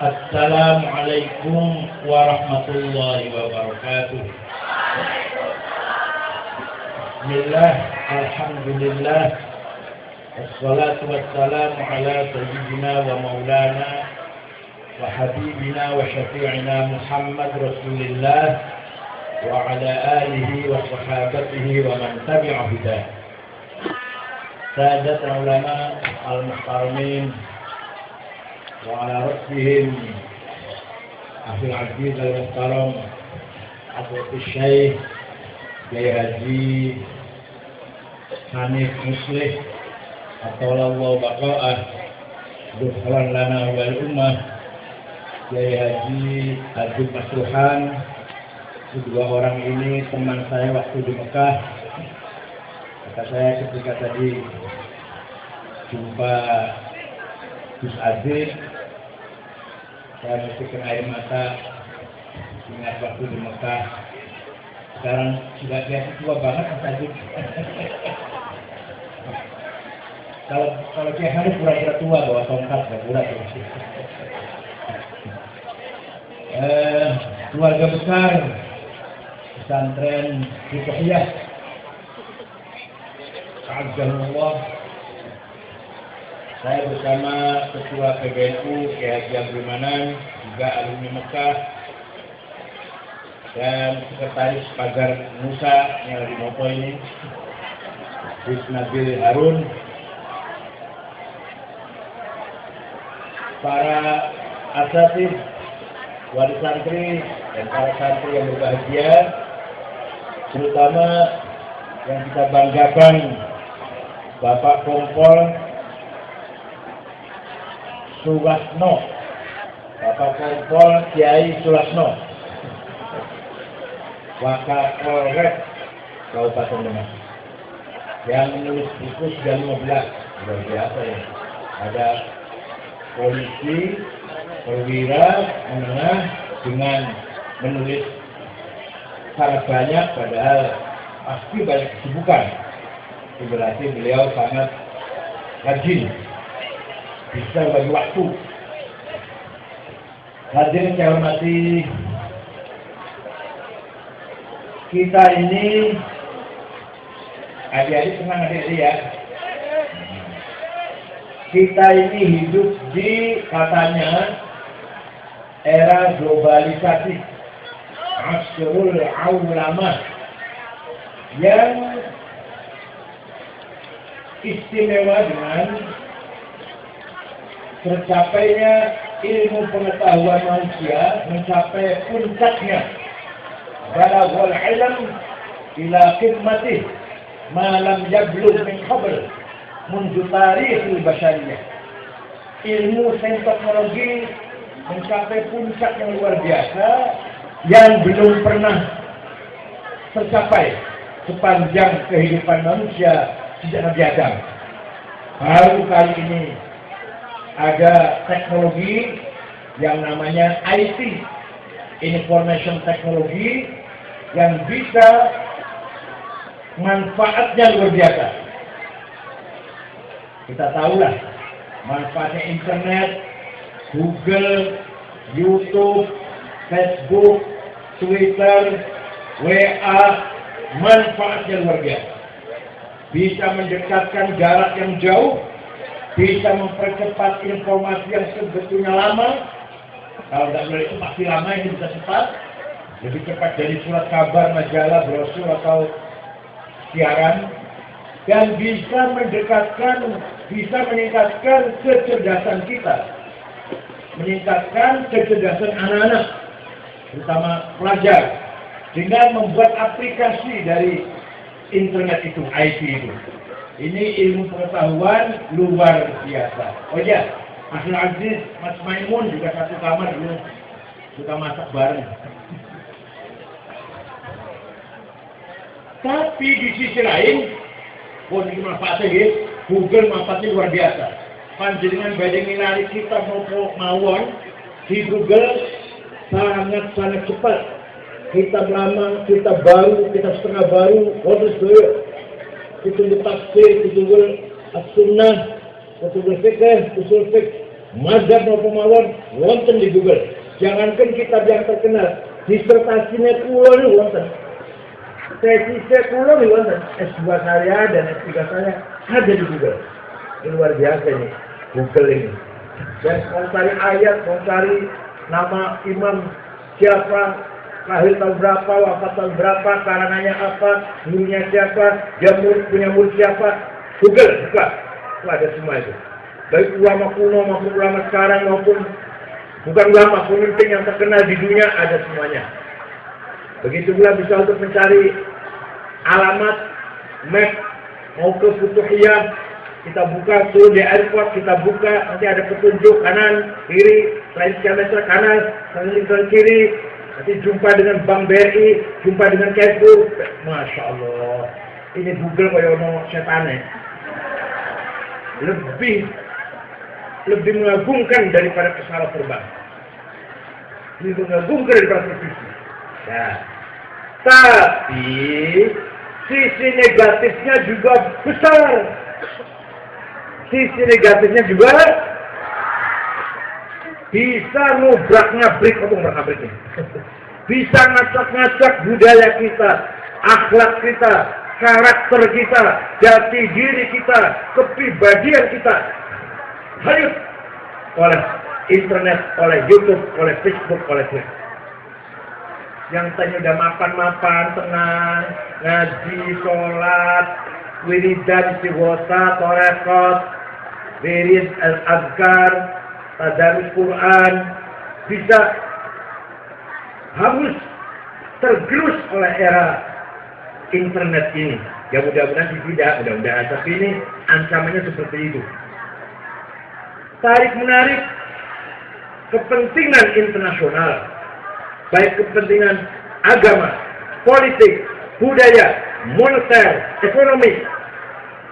Assalamualaikum warahmatullahi wabarakatuh. Bismillah, alhamdulillah, wassalatu wassalamu ala sayyidina wa maulana wa habibina wa syafi'ina Muhammad Rasulillah wa ala alihi wa sahabatihi wa man tabi'a hudah. Sahadat ulama al-muhtaramin wa ala rabbihim Akhil Aziz al-Muhtaram Abu Syekh Kiai Haji Hanif Muslih atau Allah baqa'ah dukhlan lana wal ummah Kiai Haji Abdul Masruhan. Kedua orang ini teman saya waktu di Mekah. Kata saya ketika tadi jumpa Gus Aziz, saya mesti kena air mata ingat waktu di Mekah. Sekarang sudah kelihatan tua banget Mas Aziz. Kalau Kiai Hanif pura-pura tua bawa tongkat nggak pura tuh. Keluarga besar pesantren Hidayah Azzaullah. Saya bersama Ketua PBNU Kiai Haji Abdul Manan, juga alumni Mekah, dan Sekretaris Pagar Musa yang lagi moto ini, Gus Nabil Harun, para asatidz, wali santri, dan para santri yang berbahagia, terutama yang kita banggakan Bapak Kompol Sulasno, Bapak Kompol Kiai Sulasno, Wakapolres Kabupaten Demak, yang menulis buku sudah 15, luar biasa ya. Ada polisi, perwira, menengah dengan menulis sangat banyak, padahal pasti banyak kesibukan. Itu berarti beliau sangat rajin, bisa bagi waktu. Hadirin saya hormati, kita ini adik-adik senang adik-adik ya. Kita ini hidup di katanya era globalisasi, asrul ulama, yang istimewa dengan tercapainya ilmu pengetahuan manusia mencapai puncaknya. Balaghul ilm ila qimmatih ma lam yablugh min qabl mundu tarikhil basyariyah. Ilmu sains teknologi mencapai puncak yang luar biasa yang belum pernah tercapai sepanjang kehidupan manusia sejak Nabi Adam. Baru kali ini ada teknologi yang namanya IT, Information Technology, yang bisa manfaatnya luar biasa. Kita tahulah manfaatnya internet, Google, YouTube, Facebook, Twitter, WA, manfaatnya luar biasa. Bisa mendekatkan jarak yang jauh, bisa mempercepat informasi yang sebetulnya lama. Kalau tidak boleh itu pasti lama, ini bisa cepat. Lebih cepat dari surat kabar, majalah, brosur atau siaran. Dan bisa mendekatkan, bisa meningkatkan kecerdasan kita. Meningkatkan kecerdasan anak-anak, terutama pelajar, dengan membuat aplikasi dari internet itu, IT itu. Ini ilmu pengetahuan luar biasa. Oh ya, Akhil Aziz, Mas Maimun juga satu kamar dulu, suka masak bareng. Tapi di sisi lain, pun ini manfaatnya, Google manfaatnya luar biasa. Panjenengan badhe nginali kita mawon di Google sangat cepat. Kita lama, kita baru, kita setengah baru, terus dulu. Kita tafsir, kita as-sunnah, kita fikih, usul fikih. mazhab napa mawon wonten di Google. Jangankan kitab yang terkenal, disertasinya kula niku wonten. Tesis kula niku wonten. S2 saya dan S3 saya ada di Google. Ini luar biasa ini Google ini. Dan mau cari ayat, mau cari nama imam siapa, lahir tahun berapa, wafat tahun berapa, karangannya apa, gurunya siapa, dia punya murid siapa, Google buka, itu ada semua itu. Baik ulama kuno maupun ulama sekarang maupun bukan ulama, pemimpin yang terkenal di dunia ada semuanya. Begitu pula bisa untuk mencari alamat, map, mau ke Futuhiyah, kita buka tuh di airport, kita buka, nanti ada petunjuk kanan, kiri, selain kilometer kanan, selain kiri, nanti jumpa dengan Bank BRI, jumpa dengan Carrefour. Masya Allah, ini Google kayak ono setannya. Lebih mengagumkan daripada pesawat terbang. Lebih mengagumkan daripada televisi. Nah, tapi sisi negatifnya juga besar. Sisi negatifnya juga bisa ngabrik ini. Bisa ngacak-ngacak budaya kita, akhlak kita, karakter kita, jati diri kita, kepribadian kita. Hanyut oleh internet, oleh YouTube, oleh Facebook, oleh Twitter. Yang tanya udah mapan-mapan, tenang, ngaji, sholat, wiridan, istighosah, torekot, wirid al-azkar, tadarus Quran, bisa hangus, tergerus oleh era internet ini. Ya mudah-mudahan tidak, mudah-mudahan. Tapi ini ancamannya seperti itu. Tarik-menarik kepentingan internasional, baik kepentingan agama, politik, budaya, moneter, ekonomi.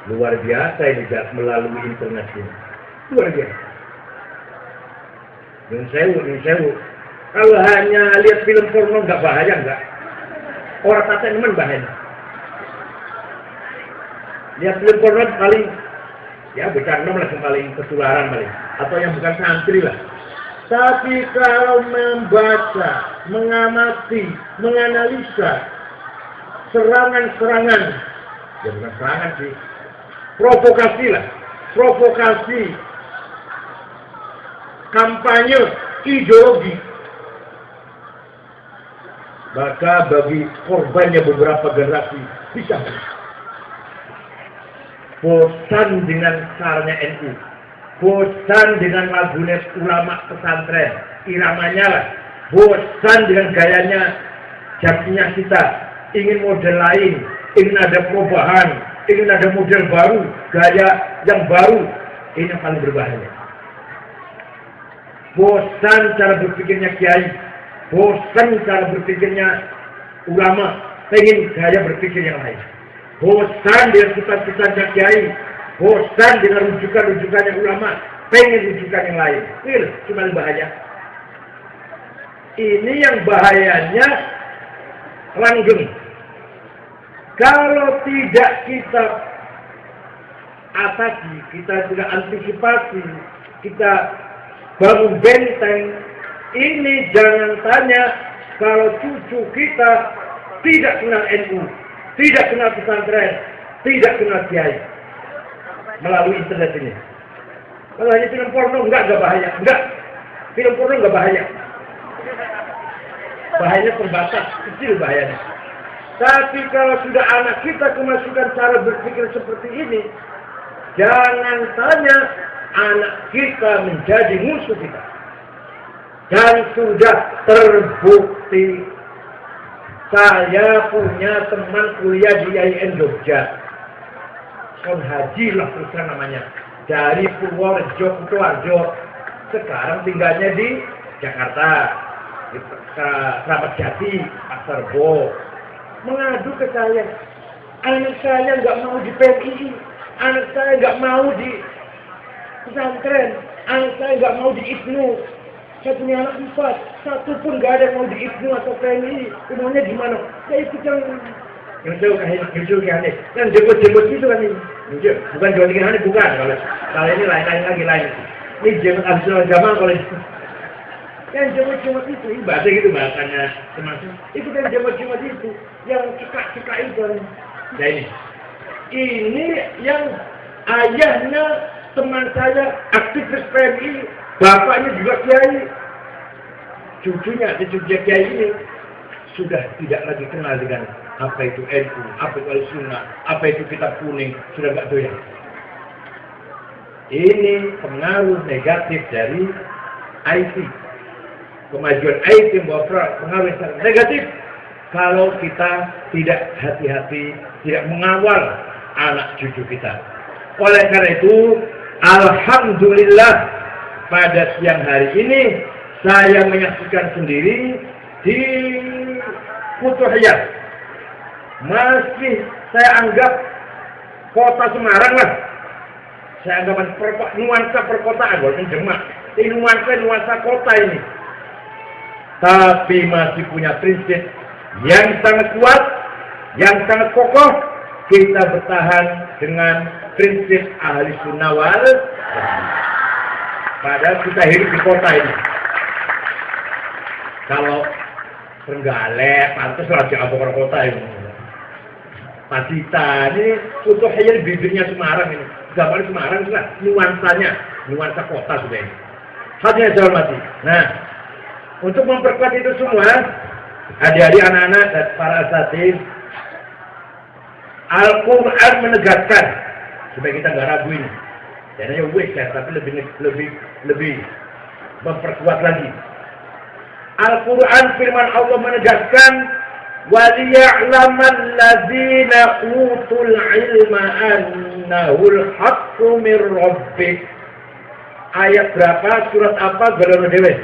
Luar biasa ini melalui internet ini. Luar biasa. Yang sewu. Kalau hanya lihat film porno nggak bahaya nggak? Orang kata teman bahaya. Lihat film porno paling ya bercanda lah paling ketularan paling. Atau yang bukan santri lah. Tapi kalau membaca, mengamati, menganalisa serangan-serangan, ya bukan serangan sih, provokasi, kampanye, ideologi, maka bagi korbannya beberapa generasi bisa bosan dengan caranya NU, bosan dengan lagunya ulama pesantren, iramanya lah, bosan dengan gayanya jamnya kita, ingin model lain, ingin ada perubahan, ingin ada model baru, gaya yang baru, ini yang paling berbahaya. Bosan cara berpikirnya kiai, bosan cara berpikirnya ulama, pengen gaya berpikir yang lain. Bosan dengan kitab-kitabnya kiai, bosan dengan rujukan-rujukannya ulama, pengen rujukan yang lain. Ini cuma yang bahaya. Ini yang bahayanya langgeng. Kalau tidak kita atasi, kita tidak antisipasi, kita bangun benteng, ini jangan tanya kalau cucu kita tidak kenal NU, tidak kenal pesantren, tidak kenal kiai melalui internet ini. Kalau hanya film porno enggak bahaya, enggak. Film porno enggak bahaya. Bahayanya terbatas, kecil bahayanya. Tapi kalau sudah anak kita kemasukan cara berpikir seperti ini, jangan tanya anak kita menjadi musuh kita. Dan sudah terbukti. Saya punya teman kuliah di IAIN Jogja. Kon Haji lah teruskan namanya. Dari Purworejo, Kutoarjo. Sekarang tinggalnya di Jakarta. Di Keramat Jati, Pasar Bo. Mengadu ke saya. Anak saya nggak mau di PMI. Anak saya nggak mau di pesantren. Anak saya nggak mau di IPNU. Saya punya anak 4, satu pun nggak ada yang mau di IPNU atau PMI. Umumnya di mana? Saya ikut yang jauh kan aneh. Yang jemput itu kan ini. Bukan jual aneh, bukan. Kalau ini lain. Ini jemaat Ahlussunnah wal Jamaah kalau yang jemaat itu ibadah gitu bahasanya teman-teman. Itu kan jemaat itu yang cekak itu. Nah ini yang ayahnya teman saya aktivis PMI, bapaknya juga kiai, cucunya kiai ini sudah tidak lagi kenal dengan apa itu NU, apa itu Ahlussunnah, apa itu kitab kuning, sudah nggak doyan. Ini pengaruh negatif dari IT. Kemajuan IT membawa pengaruh yang negatif kalau kita tidak hati-hati, tidak mengawal anak cucu kita. Oleh karena itu, alhamdulillah pada siang hari ini saya menyaksikan sendiri di Futuhiyah. Masih saya anggap kota Semarang lah. Saya anggapan nuansa perkotaan, walaupun Demak. Ini nuansa kota ini. Tapi masih punya prinsip yang sangat kuat, yang sangat kokoh. Kita bertahan dengan prinsip Ahlussunnah wal Jamaah. Padahal kita hidup di kota ini. Kalau Trenggalek, pantas lah di abang kota ini. Pasita ini Futuhiyah bibirnya Semarang ini. Gambar Semarang sudah nuansa kota sudah ini. Hadirin saya hormati. Nah, untuk memperkuat itu semua, adik-adik anak-anak dan para asatidz, Al-Quran menegaskan supaya kita nggak ragu ini. Jangan wes ya, tapi lebih memperkuat lagi. Al-Quran firman Allah menegaskan وَلِيَعْلَمَ الَّذِينَ أُوتُوا الْعِلْمَ أَنَّهُ الْحَقُّ مِنْ رَبِّكَ. Ayat berapa, surat apa, galon dewe.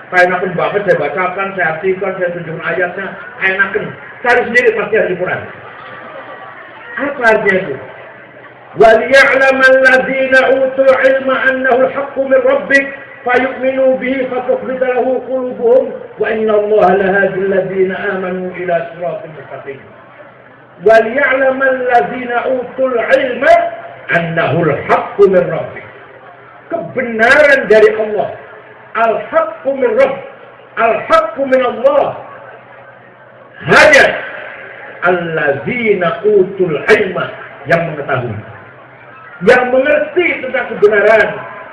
Enakan banget saya bacakan, saya artikan, saya tunjukkan ayatnya, enakan. Cari sendiri pasti ada di Quran. Apa artinya itu? وَلِيَعْلَمَ الَّذِينَ أُوتُوا الْعِلْمَ أَنَّهُ الْحَقُّ مِنْ رَبِّكَ فَيُؤْمِنُوا بِهِ فَتُخْبِتَ لَهُ قُلُوبُهُمْ وَإِنَّ اللَّهَ لَهَادِي الَّذِينَ آمَنُوا إِلَى صِرَاطٍ مُسْتَقِيمٍ. وَلِيَعْلَمَ الَّذِينَ أُوتُوا الْعِلْمَ أَنَّهُ الْحَقُّ مِنْ رَبِّكَ. Kebenaran dari Allah. Al-haqqu min Rabb. Al-haqqu min Allah. Hanya allazina utul ilma, yang mengetahui, yang mengerti tentang kebenaran,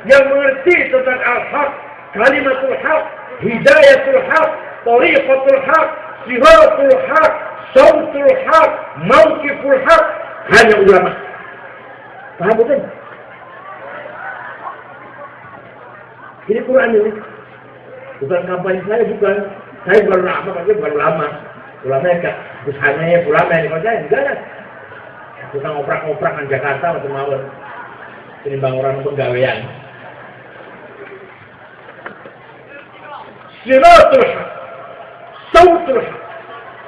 yang mengerti tentang al-haq, kalimatul haq, hidayatul haq, tariqatul haq, siratul haq, sautul haq, mauqiful haq, hanya ulama. Paham betul? Ini Quran ini. Bukan kampanye saya, bukan. Saya baru lama. Ulama ya, busanya ulama ini kalau saya enggak lah. Bukan ngoprak-ngoprak di Jakarta atau mawon. Ini bang orang penggawean. Siratul haq, sautul haq,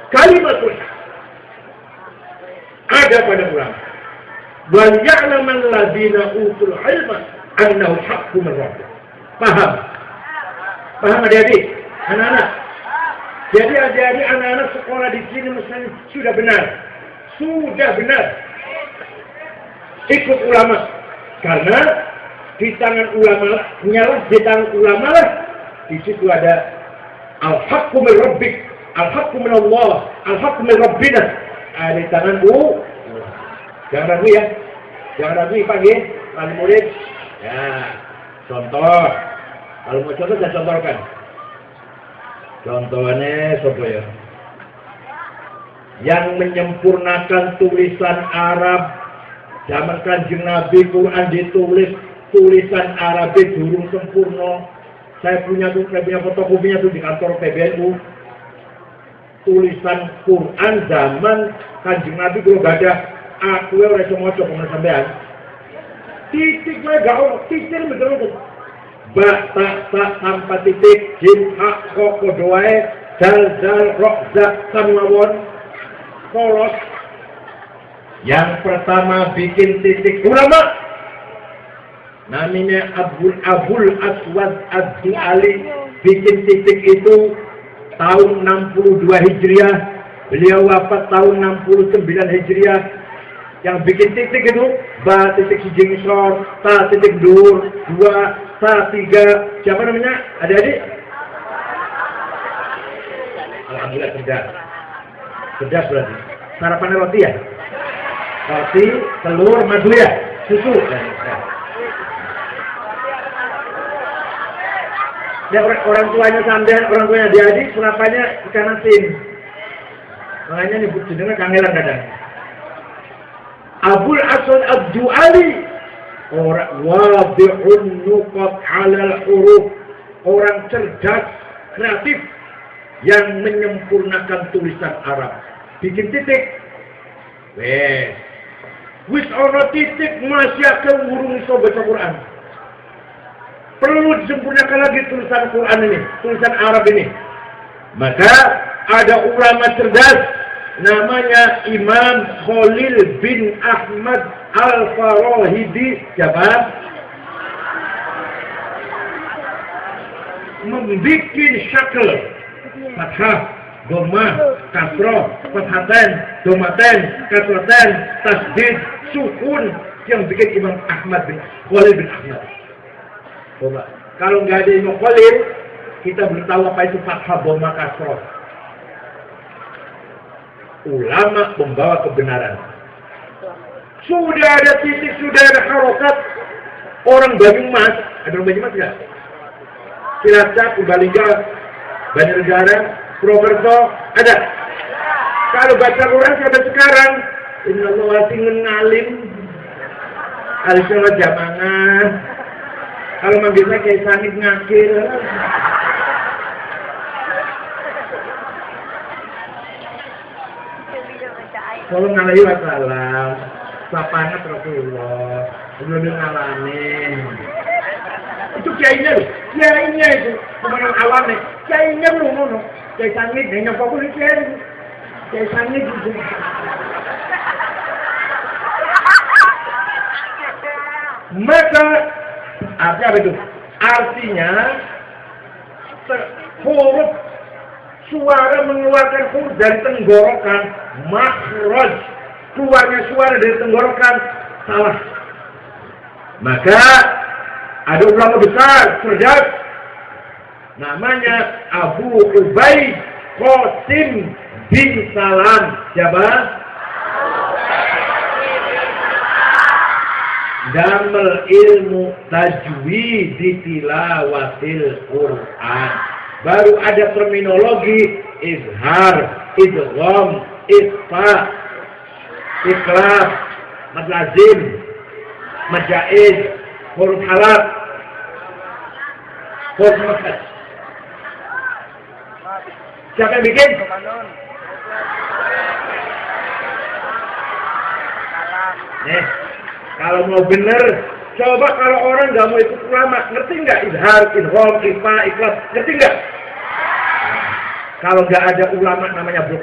kalimatul haq. Ada pada ulama. Wa ya'lamu alladziina utul ilma annahu al-haqqu min rabbih. Paham? Paham adik-adik? Anak-anak? Jadi adik-adik anak-anak sekolah di sini misalnya sudah benar. Sudah benar. Ikut ulama. Karena di tangan ulama lah, di tangan ulama lah, di situ ada al-haqqu min rabbik, al-haqqu min Allah, al-haqqu min rabbina. Ada di tangan Jangan ragu ya. Jangan ragu pagi, wali murid. Ya, contoh. Kalau mau contoh, saya contohkan. Contohnya, sopo ya. Yang menyempurnakan tulisan Arab, zaman Kanjeng Nabi, Quran ditulis, tulisan Arabnya durung sempurna. Saya punya fotokopinya tuh di kantor PBNU. Tulisan Quran zaman Kanjeng Nabi belum ada. Aku oleh semua coba sampean. Titik gak ono, titik betul. Ba, ta, tanpa titik, jim, hak, kok, kodoai, dal, rok, zat, samawon, polos. Yang pertama bikin titik ulama. Namanya Abul Aswad Ad-Du'ali. Bikin titik itu tahun 62 Hijriah. Beliau wafat tahun 69 Hijriah. Yang bikin titik itu ba titik siji ngisor, ta titik dur, 2, ta 3. Siapa namanya? Adik-adik? Alhamdulillah cerdas. Cerdas berarti. Sarapannya roti ya? Roti, telur, madu ya? Susu. Ya, orang tuanya sampean, orang tuanya adik, sarapannya ikan asin. Makanya nih jenenge kangelan kadang. Abul Aswad Ad-Du'ali orang wadi'un nuqat 'alal huruf, orang cerdas, kreatif yang menyempurnakan tulisan Arab. Bikin titik. Wis ana titik masih akan urung iso baca Quran. Perlu disempurnakan lagi tulisan Quran ini, tulisan Arab ini. Maka ada ulama cerdas namanya Imam Khalil bin Ahmad Al-Farahidi. Siapa? Membikin syakl fathah, dhammah, kasrah, fathatan, dhamatan, kasratan, tasdid, sukun yang bikin Imam Ahmad bin Khalil bin Ahmad. Coba, kalau nggak ada Imam Khalil, kita belum tahu apa itu fathah, dhammah, kasrah. Ulama membawa kebenaran. Sudah ada titik, sudah ada harokat. Orang Banyumas, ada orang Banyumas nggak? Cilacap, Purbalingga, Banjarnegara, Purwokerto, ada. Kalau baca Quran sampai sekarang, Inna Allah tinggal ngalim, alisnya jamangan. Kalau manggilnya kayak sangit ngakil. Tolong ngalahi wassalam, sapanat Rasulullah, belum ngalamin. Itu kiainya loh, kiainya itu, bukan orang awam nih, kiainya loh, kiai sangit, yang fokus itu kiai sangit itu. Maka, artinya apa itu? Artinya, huruf suara mengeluarkan huruf dari tenggorokan, makhraj, keluarnya suara dari tenggorokan salah. Maka ada ulama besar cerdas namanya Abu Ubaid Qasim bin Salam. Siapa? Damel ilmu tajwid di tilawatil Quran. Baru ada terminologi izhar, idgham, ikhfa, ikhlas, mad lazim, mad jaiz, huruf halaq, huruf makhaj. Siapa yang bikin? Nih, kalau mau bener, coba kalau orang nggak mau ikut ulama, ngerti nggak izhar, idgham, ikhfa, ikhlas, ngerti nggak? Kalau nggak ada ulama namanya Abu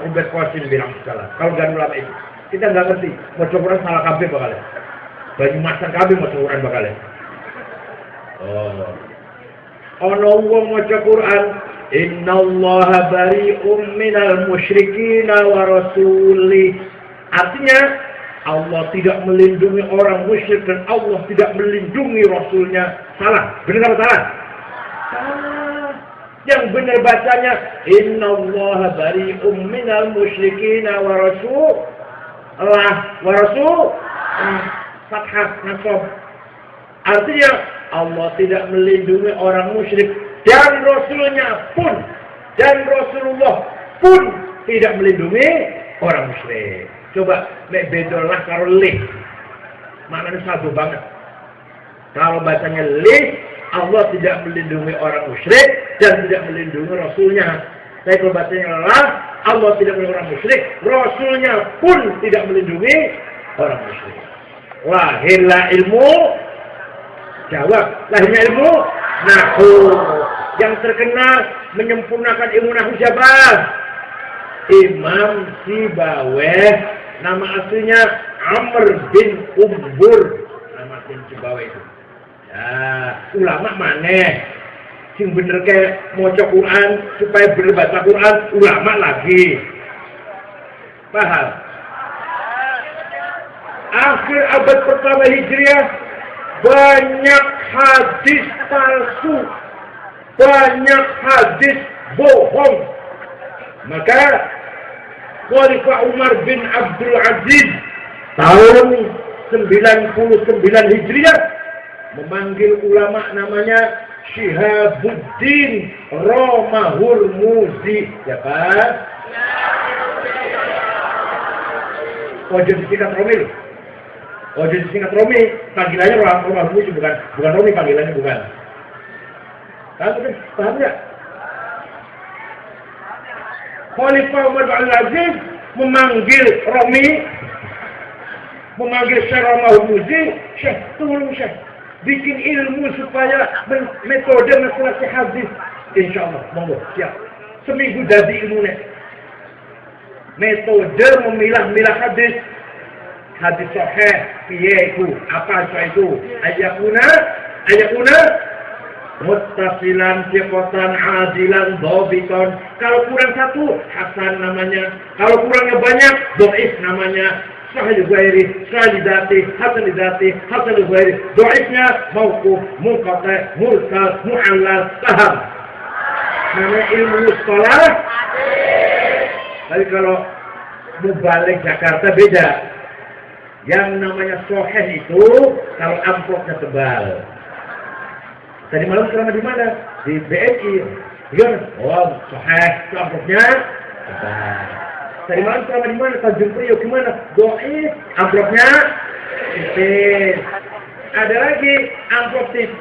Ubaid Qasim bilang salah. Kalau nggak ada ulama itu, kita nggak ngerti. Mau Quran salah kabeh bakal. Banyumasan kabeh mau Quran bakal. Ono wong maca Quran, innallaha bari'um minal musyrikin wa rasuli. Artinya Allah tidak melindungi orang musyrik dan Allah tidak melindungi Rasulnya. Salah. Benar apa salah? Salah. Yang benar bacanya innallaha bari'um minal musyrikin wa rasul. Fathah nasab. Artinya Allah tidak melindungi orang musyrik dan Rasulnya pun, dan Rasulullah pun tidak melindungi orang musyrik. Coba mek bedolah karo lih. Maknanya satu banget. Kalau bacanya lih, Allah tidak melindungi orang musyrik dan tidak melindungi Rasulnya. Tapi kalau bacanya lah, Allah tidak melindungi orang musyrik, Rasulnya pun tidak melindungi orang musyrik. Lahirlah ilmu, jawab. Lahirnya ilmu nahu. Yang terkenal menyempurnakan ilmu nahu siapa? Imam Sibawayh. Nama aslinya Amr bin Umbur. Nama aslinya Sibawayh itu. Ya, ulama maneh sing bener kayak maca Quran supaya bener baca Quran, ulama lagi. Paham? akhir abad pertama Hijriah, banyak hadis palsu, banyak hadis bohong. Maka Khalifah Umar bin Abdul Aziz tahun 99 Hijriah memanggil ulama namanya Syihabuddin Romahurmuzi. Siapa? Jadi disingkat Romi. Jadi disingkat Romi. Panggilannya Romahurmuzi, bukan Romi panggilannya, bukan. Paham nggak? Khalifah Umar bin Abdul Aziz memanggil Romi, memanggil Syekh Romahurmuzi. Syekh, tolong Syekh, bikin ilmu supaya metode masalah hadis. InsyaAllah, monggo, siap. Seminggu dari ilmunya. Metode memilah-milah hadis. Hadis sahih, piye itu? Apa itu? Ayakuna muttasilan, thiqatan, adilan, dhabitan. Kalau kurang satu, hasan namanya. Kalau kurangnya banyak, dhaif namanya. Sahih ghairi, sahih dzati, hasan dzati, hasan ghairi. Dhaifnya mauquf, munqati, mursal, mu'allal. Paham? Namanya ilmu mustalah. Tapi kalau mubalik Jakarta beda. Yang namanya sahih itu kalau amplopnya tebal. Tadi malam ceramah di mana? Di BNI. Gimana? Oh, sahih, amplopnya tebal. Tadi malam ceramah di mana? Tanjung Priok gimana? Dhaif, amplopnya tipis. Ada lagi amplop tipis.